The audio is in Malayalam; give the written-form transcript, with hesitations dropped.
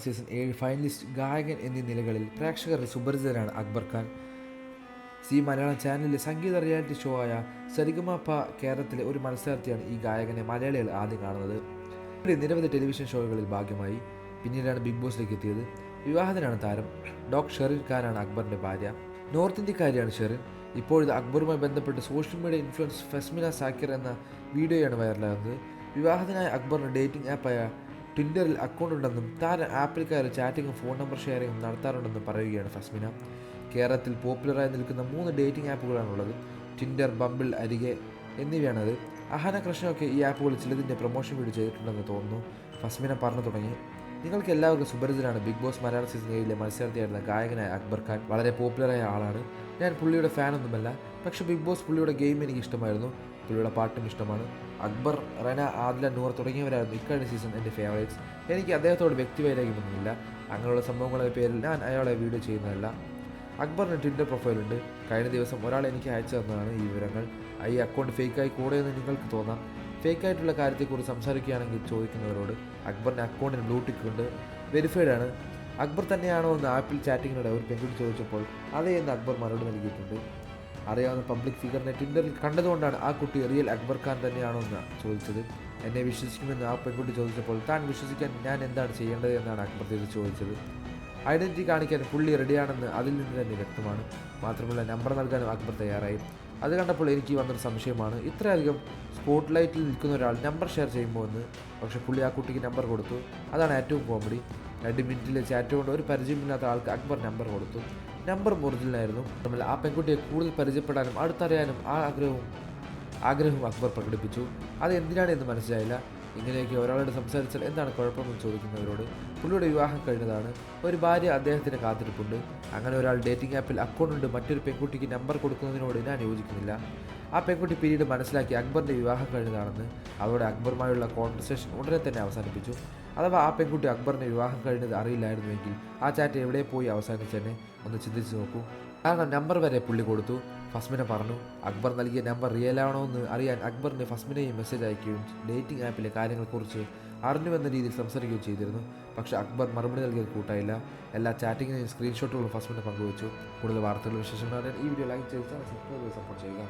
സീസൺ 7 ഫൈനലിസ്റ്റ്, ഗായകൻ എന്നീ നിലകളിൽ പ്രേക്ഷകരുടെ സുപരിചിതനാണ് അക്ബർ ഖാൻ. മലയാളം ചാനലിലെ സംഗീത റിയാലിറ്റി ഷോ ആയ സരിഗമപ കേരളത്തിലെ ഒരു മത്സരാർത്ഥിയാണ് ഈ ഗായകനെ മലയാളികൾ ആദ്യം കാണുന്നത്. നിരവധി ടെലിവിഷൻ ഷോകളിൽ ഭാഗ്യമായി. പിന്നീടാണ് ബിഗ് ബോസിലേക്ക് എത്തിയത്. വിവാഹിതനാണ് താരം. ഡോക്ടർ ഷെറിൻ ഖാനാണ് അക്ബറിൻ്റെ ഭാര്യ. നോർത്ത് ഇന്ത്യക്കാരിയാണ് ഷെറിൻ. ഇപ്പോഴത്തെ അക്ബറുമായി ബന്ധപ്പെട്ട് social media influence Fasmina Zakir എന്ന വീഡിയോയാണ് വൈറലാകുന്നത്. വിവാഹിതനായ അക്ബറിന് ഡേറ്റിംഗ് ആപ്പായ ട്വിൻഡറിൽ അക്കൗണ്ട് ഉണ്ടെന്നും താരം ആപ്പിൽ കയറി ചാറ്റിങ്ങും ഫോൺ നമ്പർ ഷെയറിങ്ങും നടത്താറുണ്ടെന്നും പറയുകയാണ് ഫസ്മിന. കേരളത്തിൽ പോപ്പുലറായി നിൽക്കുന്ന 3 ഡേറ്റിംഗ് ആപ്പുകളാണുള്ളത്. ട്വിൻഡർ, ബംബിൾ, അരികെ എന്നിവയാണത്. അഹന കൃഷ്ണയൊക്കെ ഈ ആപ്പുകളിൽ ചിലതിൻ്റെ പ്രൊമോഷൻ വീഡിയോ ചെയ്തിട്ടുണ്ടെന്ന് തോന്നുന്നു. ഫസ്മിന പറഞ്ഞു തുടങ്ങി. നിങ്ങൾക്ക് എല്ലാവർക്കും സുപരിചിതനാണ് ബിഗ് ബോസ് മലയാളം സീസൺ 7 മത്സരാർത്ഥിയായിരുന്ന ഗായകനായ അക്ബർ ഖാൻ. വളരെ പോപ്പുലറായ ആളാണ്. ഞാൻ പുള്ളിയുടെ ഫാനൊന്നുമല്ല, പക്ഷേ ബിഗ് ബോസ് പുള്ളിയുടെ ഗെയിം എനിക്ക് ഇഷ്ടമായിരുന്നു. പുള്ളിയുടെ പാട്ടും ഇഷ്ടമാണ്. അക്ബർ, റന, ആദില, നൂർ തുടങ്ങിയവരായിരുന്നു ഇക്കഴിഞ്ഞ സീസൺ എൻ്റെ ഫേവറേറ്റ്സ്. എനിക്ക് അദ്ദേഹത്തോട് വ്യക്തിവൈരാഗ്യമൊന്നുമില്ല. അങ്ങനെയുള്ള സംഭവങ്ങളുടെ പേരിൽ ഞാൻ അയാളെ വീഡിയോ ചെയ്യുന്നതല്ല. അക്ബറിന് ട്വിറ്റർ പ്രൊഫൈലുണ്ട്. കഴിഞ്ഞ ദിവസം ഒരാൾ എനിക്ക് അയച്ചു തന്നതാണ് ഈ വിവരങ്ങൾ. ഈ അക്കൗണ്ട് ഫേക്കായി കൂടെയെന്ന് നിങ്ങൾക്ക് തോന്നാം. ഫേക്കായിട്ടുള്ള കാര്യത്തെക്കുറിച്ച് സംസാരിക്കുകയാണെങ്കിൽ ചോദിക്കുന്നവരോട്, അക്ബറിൻ്റെ അക്കൗണ്ടിന് ബ്ലൂ ടിക്ക് ഉണ്ട്, വെരിഫൈഡ് ആണ്. അക്ബർ തന്നെയാണോ എന്ന് ആപ്പിൽ ചാറ്റിങ്ങിനിടെ ഒരു പെൺകുട്ടി ചോദിച്ചപ്പോൾ അതേ എന്ന് അക്ബർ മറുപടി നൽകിയിട്ടുണ്ട്. അറിയാവുന്ന പബ്ലിക് ഫിഗറിനെ ട്വിറ്ററിൽ കണ്ടതുകൊണ്ടാണ് ആ കുട്ടി റിയൽ അക്ബർ ഖാൻ തന്നെയാണോ എന്ന് ചോദിച്ചത്. എന്നെ വിശ്വസിക്കുമെന്ന് ആ പെൺകുട്ടി ചോദിച്ചപ്പോൾ താൻ വിശ്വസിക്കാൻ ഞാൻ എന്താണ് ചെയ്യേണ്ടത് എന്നാണ് അക്ബർ തിരിച്ച് ചോദിച്ചത്. ഐഡൻറ്റിറ്റി കാണിക്കാൻ പുള്ളി റെഡിയാണെന്ന് അതിൽ നിന്ന് തന്നെ വ്യക്തമാണ്. മാത്രമല്ല നമ്പർ നൽകാനും അക്ബർ തയ്യാറായി. അത് കണ്ടപ്പോൾ എനിക്ക് വന്നൊരു സംശയമാണ്, ഇത്രയധികം സ്പോട്ട് ലൈറ്റിൽ നിൽക്കുന്ന ഒരാൾ നമ്പർ ഷെയർ ചെയ്യുമ്പോൾ എന്ന്. പക്ഷേ പുള്ളി ആ കുട്ടിക്ക് നമ്പർ കൊടുത്തു. അതാണ് ഏറ്റവും കോമഡി. 2 മിനിറ്റിലെ ചാറ്റ് കൊണ്ട് ഒരു പരിചയമില്ലാത്ത ആൾക്ക് അക്ബർ നമ്പർ കൊടുത്തു. നമ്പറും ഒറിജിനലായിരുന്നു. നമ്മൾ ആ പെൺകുട്ടിയെ കൂടുതൽ പരിചയപ്പെടാനും അടുത്തറിയാനും ആഗ്രഹവും അക്ബർ പ്രകടിപ്പിച്ചു. അത് എന്തിനാണ് എന്ന് മനസ്സിലായില്ല. ഇങ്ങനെയൊക്കെ ഒരാളോട് സംസാരിച്ചാൽ എന്താണ് കുഴപ്പമെന്ന് ചോദിക്കുന്നവരോട്, പുള്ളിയുടെ വിവാഹം കഴിഞ്ഞതാണ്, ഒരു ഭാര്യ അദ്ദേഹത്തിന് കാത്തിരിപ്പുണ്ട്. അങ്ങനെ ഒരാൾ ഡേറ്റിംഗ് ആപ്പിൽ അക്കൗണ്ടുണ്ട് മറ്റൊരു പെൺകുട്ടിക്ക് നമ്പർ കൊടുക്കുന്നതിനോട് ഞാൻ യോജിക്കുന്നില്ല. ആ പെൺകുട്ടി പിന്നീട് മനസ്സിലാക്കി അക്ബറിൻ്റെ വിവാഹം കഴിഞ്ഞതാണെന്ന്. അതോടെ അക്ബറുമായുള്ള കോൺവെർസേഷൻ ഉടനെ തന്നെ അവസാനിപ്പിച്ചു. അഥവാ ആ പെൺകുട്ടി അക്ബറിൻ്റെ വിവാഹം കഴിഞ്ഞത് അറിയില്ലായിരുന്നുവെങ്കിൽ ആ ചാറ്റ് എവിടെ പോയി അവസാനിച്ചെന്നെ ഒന്ന് ചിന്തിച്ച് നോക്കൂ. കാരണം നമ്പർ വരെ പുള്ളി കൊടുത്തു. ഫസ്മിന പറഞ്ഞു. അക്ബർ നൽകിയ നമ്പർ റിയലാണോ എന്ന് അറിയാൻ അക്ബറിന് ഫസ്മിനയും മെസ്സേജ് അയക്കുകയും ഡേറ്റിംഗ് ആപ്പിലെ കാര്യങ്ങളെക്കുറിച്ച് അറിഞ്ഞുവെന്ന രീതിയിൽ സംസാരിക്കുകയും ചെയ്തിരുന്നു. പക്ഷേ അക്ബർ മറുപടി നൽകിയത് കൂട്ടായില്ല. എല്ലാ ചാറ്റിങ്ങിനെയും സ്ക്രീൻഷോട്ടുകളും ഫസ്മിന പങ്കുവച്ചു. കൂടുതൽ വാർത്തകളും വിശേഷങ്ങളും ഈ വീഡിയോ ലൈക്ക് ചെയ്ത് സപ്പോർട്ട് ചെയ്യുക.